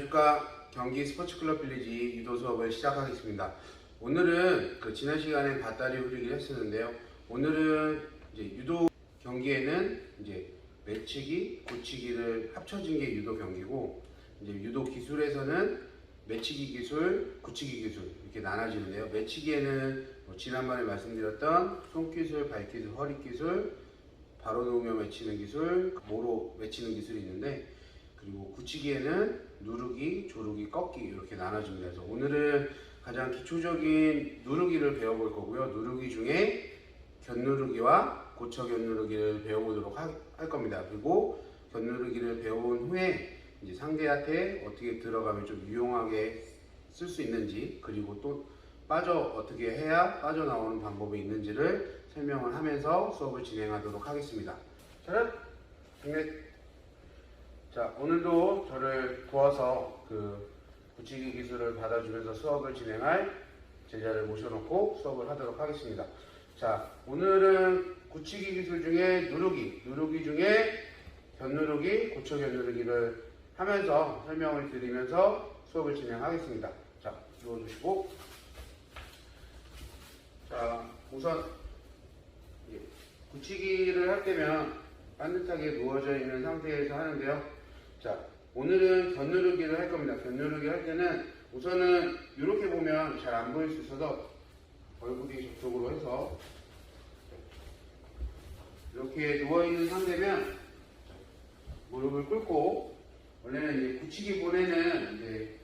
안녕하십니까. 경기 스포츠클럽 빌리지 유도 수업을 시작하겠습니다. 오늘은 지난 시간에 밧다리 후리기를 했었는데요. 오늘은 이제 유도 경기에는 이제 매치기, 굳히기를 합쳐진 게 유도 경기고, 이제 유도 기술에서는 매치기 기술, 굳히기 기술 이렇게 나눠지는데요. 매치기에는 지난번에 말씀드렸던 손기술, 발기술, 허리기술, 바로 누우며 매치는 기술, 모로 매치는 기술이 있는데, 그리고 굳히기에는 누르기, 조르기, 꺾기 이렇게 나눠집니다. 그래서 오늘은 가장 기초적인 누르기를 배워볼 거고요. 누르기 중에 견누르기와 고쳐 견누르기를 배워보도록 할 겁니다. 그리고 견누르기를 배운 후에 이제 상대한테 어떻게 들어가면 좀 유용하게 쓸 수 있는지, 그리고 또 어떻게 해야 빠져나오는 방법이 있는지를 설명을 하면서 수업을 진행하도록 하겠습니다. 저는 자, 오늘도 저를 도와서 굳히기 기술을 받아주면서 수업을 진행할 제자를 모셔놓고 수업을 하도록 하겠습니다. 자, 오늘은 굳히기 기술 중에 누르기 중에 견누르기, 고쳐 견누르기를 하면서 설명을 드리면서 수업을 진행하겠습니다. 자, 누워주시고, 자, 우선 굳히기를 할 때면 반듯하게 누워져 있는 상태에서 하는데요. 자, 오늘은 견누르기를 할 겁니다. 견누르기 할 때는 우선은 이렇게 보면 잘 안 보일 수 있어서 얼굴이 저쪽으로 해서 이렇게 누워있는 상태면 무릎을 꿇고, 원래는 이제 굳히기보다는 이제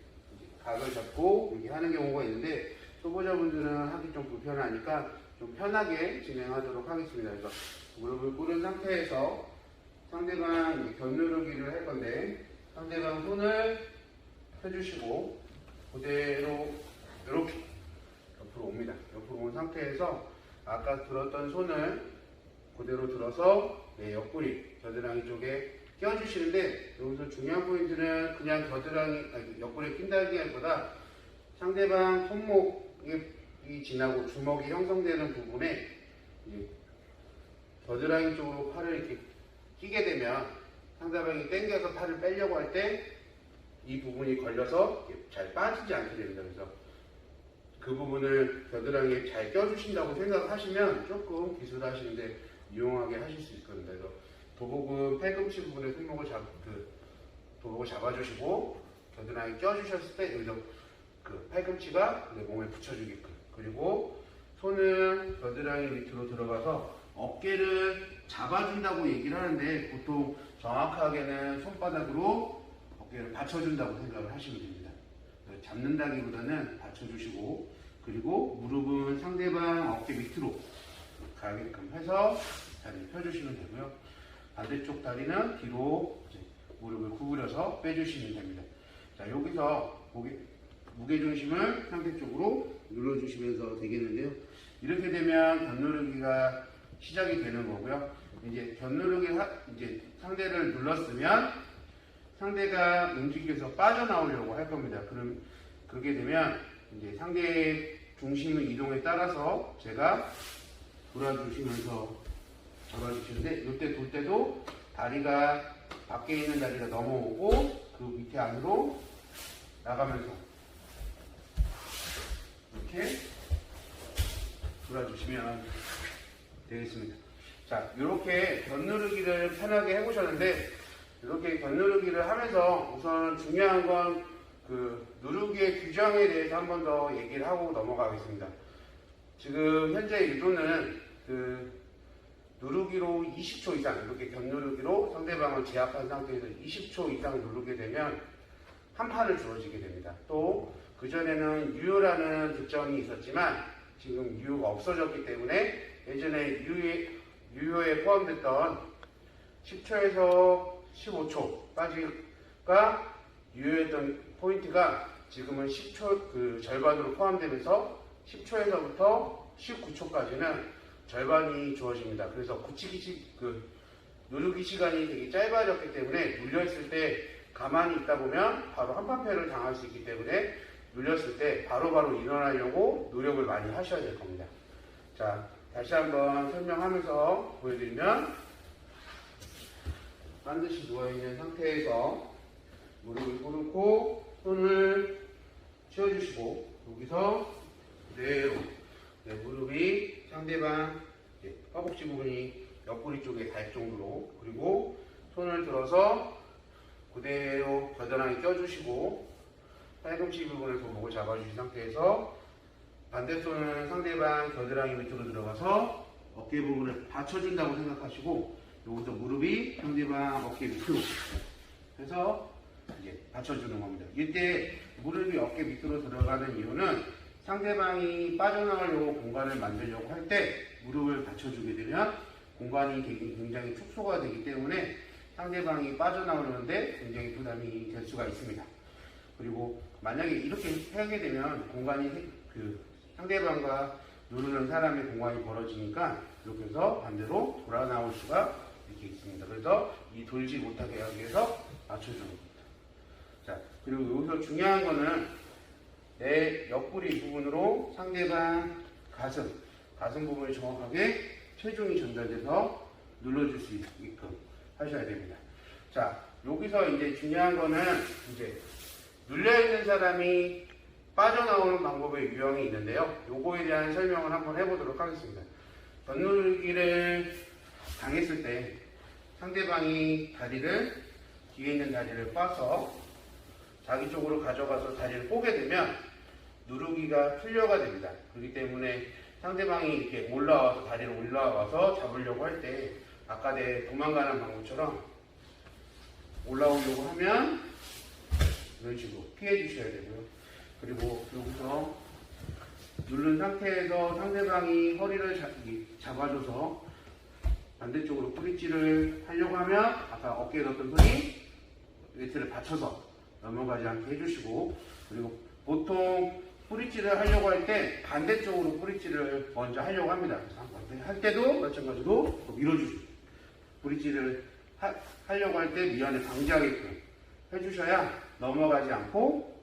각을 잡고 이렇게 하는 경우가 있는데, 초보자분들은 하기 좀 불편하니까 좀 편하게 진행하도록 하겠습니다. 그래서 무릎을 꿇은 상태에서 상대방 견누르기를 할 건데, 상대방 손을 펴주시고 그대로 이렇게 옆으로 옵니다. 옆으로 온 상태에서 아까 들었던 손을 그대로 들어서 옆구리, 겨드랑이 쪽에 끼워주시는데, 여기서 중요한 포인트는 그냥 옆구리에 낀다기보다 상대방 손목이 지나고 주먹이 형성되는 부분에 겨드랑이 쪽으로 팔을 이렇게 끼게 되면 상대방이 당겨서 팔을 빼려고 할 때 이 부분이 걸려서 잘 빠지지 않게 됩니다. 그래서 그 부분을 겨드랑이에 잘 껴주신다고 생각하시면 조금 기술하시는데 유용하게 하실 수 있거든요. 그래서 도복은 팔꿈치 부분에 도복을 잡아주시고 겨드랑이 껴주셨을 때 여기서 팔꿈치가 몸에 붙여주게끔, 그리고 손은 겨드랑이 밑으로 들어가서 어깨를 잡아준다고 얘기를 하는데, 보통 정확하게는 손바닥으로 어깨를 받쳐준다고 생각을 하시면 됩니다. 잡는다기보다는 받쳐주시고, 그리고 무릎은 상대방 어깨 밑으로 가게끔 해서 다리를 펴주시면 되고요. 반대쪽 다리는 뒤로 무릎을 구부려서 빼주시면 됩니다. 자, 여기서 무게중심을 상대 쪽으로 눌러주시면서 되겠는데요. 이렇게 되면 견누르기가 시작이 되는 거고요. 이제 이제 상대를 눌렀으면 상대가 움직여서 빠져나오려고 할 겁니다. 그렇게 되면 이제 상대의 중심의 이동에 따라서 제가 돌아주시면서 잡아주시는데, 이때 돌 때도 다리가 밖에 있는 다리가 넘어오고 그 밑에 안으로 나가면서 이렇게 돌아주시면 되겠습니다. 자, 이렇게 견누르기를 편하게 해보셨는데, 이렇게 견누르기를 하면서 우선 중요한 건 누르기의 규정에 대해서 한 번 더 얘기를 하고 넘어가겠습니다. 지금 현재 유도는 누르기로 20초 이상, 이렇게 견누르기로 상대방을 제압한 상태에서 20초 이상 누르게 되면 한 판을 주어지게 됩니다. 또 그전에는 유효라는 특정이 있었지만 지금 유효가 없어졌기 때문에, 예전에 유효에 포함됐던 10초에서 15초까지가 유효했던 포인트가 지금은 10초 절반으로 포함되면서 10초에서부터 19초까지는 절반이 주어집니다. 그래서 누르기 시간이 되게 짧아졌기 때문에, 눌렸을 때 가만히 있다 보면 바로 한판패를 당할 수 있기 때문에 눌렸을 때 바로바로 일어나려고 노력을 많이 하셔야 될 겁니다. 자, 다시 한번 설명하면서 보여드리면, 반드시 누워있는 상태에서 무릎을 꿇고 손을 치워주시고 여기서 그대로 무릎이 상대방 허벅지 부분이 옆구리 쪽에 닿을 정도로, 그리고 손을 들어서 그대로 겨드랑이 껴주시고 팔꿈치 부분에서 목을 잡아주신 상태에서 반대손은 상대방 겨드랑이 밑으로 들어가서 어깨 부분을 받쳐준다고 생각하시고 여기서 무릎이 상대방 어깨 밑으로 해서 이제 받쳐주는 겁니다. 이때 무릎이 어깨 밑으로 들어가는 이유는 상대방이 빠져나가려고 공간을 만들려고 할 때 무릎을 받쳐주게 되면 공간이 굉장히 축소가 되기 때문에 상대방이 빠져나오는데 굉장히 부담이 될 수가 있습니다. 그리고 만약에 이렇게 하게 되면 공간이 상대방과 누르는 사람의 공간이 벌어지니까 이렇게 해서 반대로 돌아 나올 수가 이렇게 있습니다. 그래서 이 돌지 못하게 하기 위해서 맞춰주는 겁니다. 자, 그리고 여기서 중요한 거는 내 옆구리 부분으로 상대방 가슴 부분을 정확하게 체중이 전달돼서 눌러줄 수 있게끔 하셔야 됩니다. 자, 여기서 이제 중요한 거는 이제 눌려있는 사람이 빠져나오는 방법의 유형이 있는데요. 요거에 대한 설명을 한번 해보도록 하겠습니다. 덧누르기를 당했을 때 상대방이 뒤에 있는 다리를 꽈서 자기 쪽으로 가져가서 다리를 꼬게 되면 누르기가 풀려가 됩니다. 그렇기 때문에 상대방이 이렇게 다리를 올라와서 잡으려고 할 때 아까 내 도망가는 방법처럼 올라오려고 하면 이런 식으로 피해 주셔야 되고요. 그리고 여기서 누른 상태에서 상대방이 허리를 잡아줘서 반대쪽으로 뿌리찌를 하려고 하면 아까 어깨에 넣었던 손이 웨이트를 받쳐서 넘어가지 않게 해주시고, 그리고 보통 뿌리찌를 하려고 할 때 반대쪽으로 뿌리찌를 먼저 하려고 합니다. 그래서 할 때도 마찬가지로 밀어주시고 뿌리찌를 하려고 할 때 미연에 방지하게끔 해주셔야 넘어가지 않고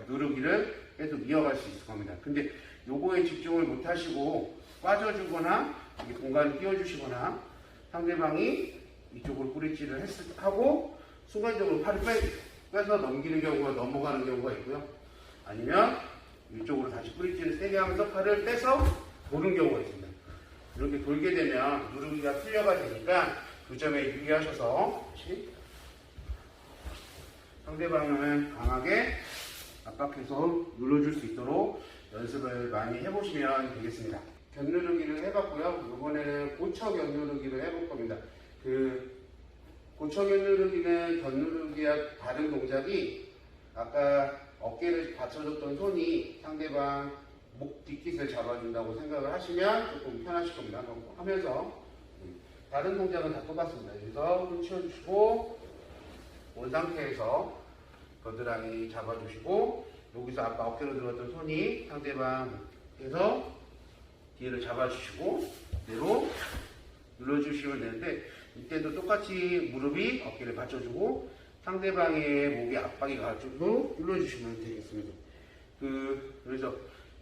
누르기를 계속 이어갈 수 있을 겁니다. 근데 요거에 집중을 못 하시고 빠져주거나 공간을 띄워주시거나 상대방이 이쪽으로 뿌리찌를 하고 순간적으로 팔을 빼서 넘기는 경우가 넘어가는 경우가 있고요. 아니면 이쪽으로 다시 뿌리찌를 세게 하면서 팔을 빼서 도는 경우가 있습니다. 이렇게 돌게 되면 누르기가 풀려가 되니까 그 점에 유의하셔서 상대방을 강하게 압박해서 눌러줄 수 있도록 연습을 많이 해보시면 되겠습니다. 견누르기를 해봤고요. 이번에는 고쳐 견누르기를 해볼 겁니다. 고쳐 견누르기는 견누르기와 다른 동작이 아까 어깨를 받쳐줬던 손이 상대방 목 뒷깃을 잡아준다고 생각을 하시면 조금 편하실 겁니다. 하면서 다른 동작은 다 똑같습니다. 여기서 손 치워주시고 온 상태에서 겨드랑이 잡아주시고 여기서 아까 어깨로 들었던 손이 상대방에서 뒤를 잡아주시고 그대로 눌러주시면 되는데 이때도 똑같이 무릎이 어깨를 받쳐주고 상대방의 목에 압박이 가지고 눌러주시면 되겠습니다. 그래서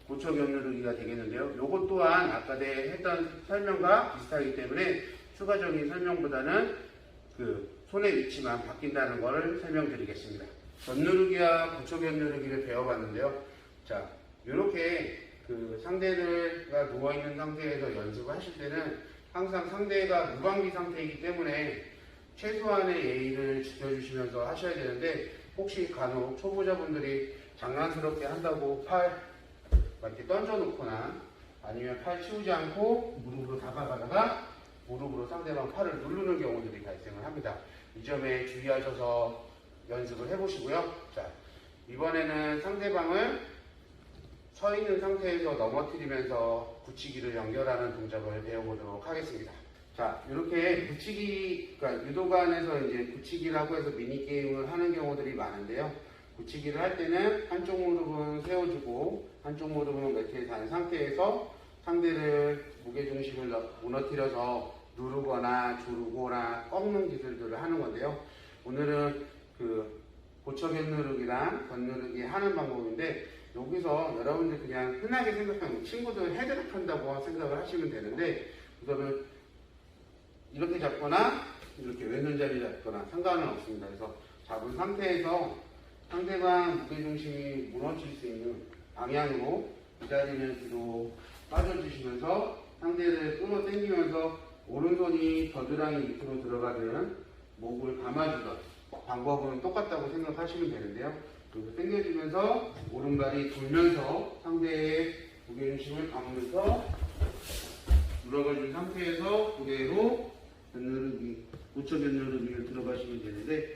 고쳐 견누르기가 되겠는데요. 요것 또한 아까 했던 설명과 비슷하기 때문에 추가적인 설명보다는 손의 위치만 바뀐다는 것을 설명드리겠습니다. 견누르기와 고쳐 견누르기를 배워봤는데요. 자, 이렇게 상대가 누워있는 상태에서 연습을 하실 때는 항상 상대가 무방비 상태이기 때문에 최소한의 예의를 지켜주시면서 하셔야 되는데 혹시 간혹 초보자분들이 장난스럽게 한다고 팔 이렇게 던져놓거나 아니면 팔 치우지 않고 무릎으로 다가가다가 무릎으로 상대방 팔을 누르는 경우들이 발생을 합니다. 이 점에 주의하셔서 연습을 해보시고요. 자, 이번에는 상대방을 서 있는 상태에서 넘어뜨리면서 붙이기를 연결하는 동작을 배워보도록 하겠습니다. 자, 이렇게 그러니까 유도관에서 이제 붙이기라고 해서 미니게임을 하는 경우들이 많은데요. 붙이기를 할 때는 한쪽 무릎은 세워주고 한쪽 무릎은 매트에 닿은 상태에서 상대를 무게중심을 무너뜨려서 누르거나 조르거나 꺾는 기술들을 하는 건데요. 오늘은 고쳐 견누르기랑 견누르기 하는 방법인데 여기서 여러분들 그냥 흔하게 생각하는 친구들 헤드락 한다고 생각을 하시면 되는데 우선은 이렇게 잡거나 이렇게 왼손잡이 잡거나 상관은 없습니다. 그래서 잡은 상태에서 상대방 무게중심이 무너질 수 있는 방향으로 이 자리는 뒤로 빠져주시면서 상대를 끌어당기면서 오른손이 겨드랑이 밑으로 들어가는 목을 감아주던 방법은 똑같다고 생각하시면 되는데요. 그래서 당겨주면서 오른발이 돌면서 상대의 무게중심을 감으면서 눌러가준 상태에서 그대로 견누르기, 고쳐 견누르기를 들어가시면 되는데,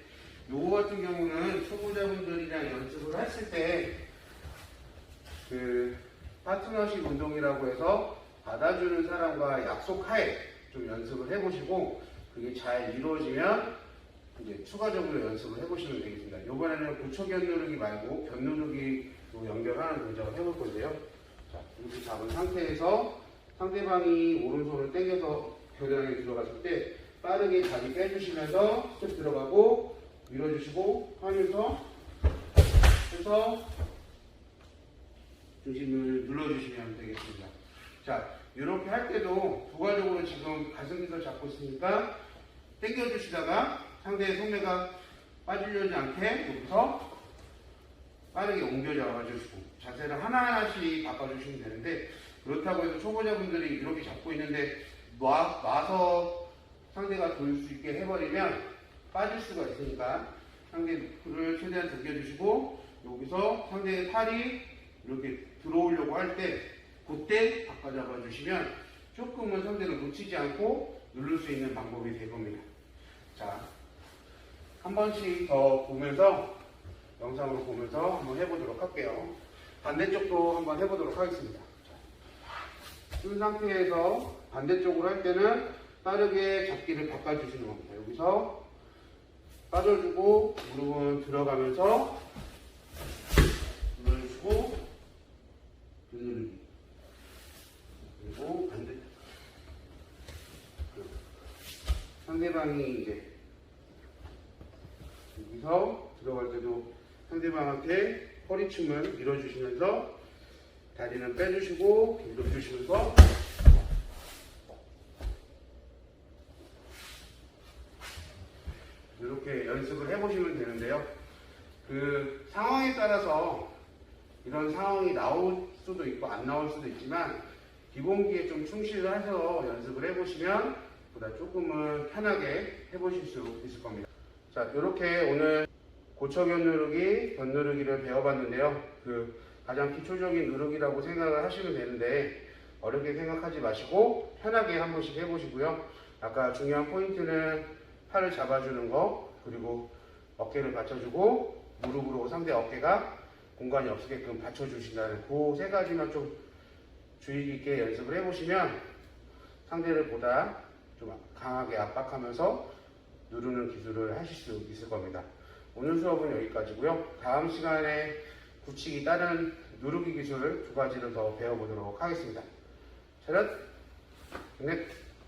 요거 같은 경우는 초보자분들이랑 연습을 했을 때 그 파트너십 운동이라고 해서 받아주는 사람과 약속하에 좀 연습을 해보시고, 그게 잘 이루어지면 이제 추가적으로 연습을 해보시면 되겠습니다. 이번에는 고쳐 견누르기 말고 견누르기로 연결하는 동작을 해볼 건데요. 자, 이렇게 잡은 상태에서 상대방이 오른손을 당겨서 겨드랑이에 들어갔을 때 빠르게 다리 빼주시면서 스텝 들어가고 밀어주시고 하면서 해서 중심을 눌러주시면 되겠습니다. 자, 이렇게 할 때도 부가적으로 지금 가슴기술 잡고 있으니까 당겨주시다가 상대의 손매가 빠지려지 않게 여기서 빠르게 옮겨 잡아주시고 자세를 하나하나씩 바꿔주시면 되는데, 그렇다고 해서 초보자분들이 이렇게 잡고 있는데 놔서 상대가 돌 수 있게 해버리면 빠질 수가 있으니까 상대를 최대한 당겨주시고 여기서 상대의 팔이 이렇게 들어오려고 할 때 그때 바꿔 잡아주시면 조금은 상대를 놓치지 않고 누를 수 있는 방법이 될 겁니다. 자, 한 번씩 더 보면서 영상으로 보면서 한번 해보도록 할게요. 반대쪽도 한번 해보도록 하겠습니다. 쓴 상태에서 반대쪽으로 할 때는 빠르게 잡기를 바꿔주시는 겁니다. 여기서 빠져주고 무릎은 들어가면서 눌러주고 누르기, 그리고 반대 상대방이 이제 여기서 들어갈 때도 상대방한테 허리춤을 밀어주시면서 다리는 빼주시고 밀어주시면서 이렇게 연습을 해보시면 되는데요. 그 상황에 따라서 이런 상황이 나올 수도 있고 안 나올 수도 있지만 기본기에 좀 충실을 해서 연습을 해보시면 보다 조금은 편하게 해보실 수 있을 겁니다. 자, 이렇게 오늘 고쳐 견누르기, 견누르기를 배워봤는데요. 그 가장 기초적인 누르기라고 생각을 하시면 되는데 어렵게 생각하지 마시고 편하게 한 번씩 해보시고요. 아까 중요한 포인트는 팔을 잡아주는 거, 그리고 어깨를 받쳐주고 무릎으로 상대 어깨가 공간이 없게끔 받쳐주신다는 그 세 가지만 좀 주의 깊게 연습을 해보시면 상대를 보다 좀 강하게 압박하면서 누르는 기술을 하실 수 있을 겁니다. 오늘 수업은 여기까지고요. 다음 시간에 굳히기 다른 누르기 기술 두 가지를 더 배워보도록 하겠습니다. 차렷, 넷.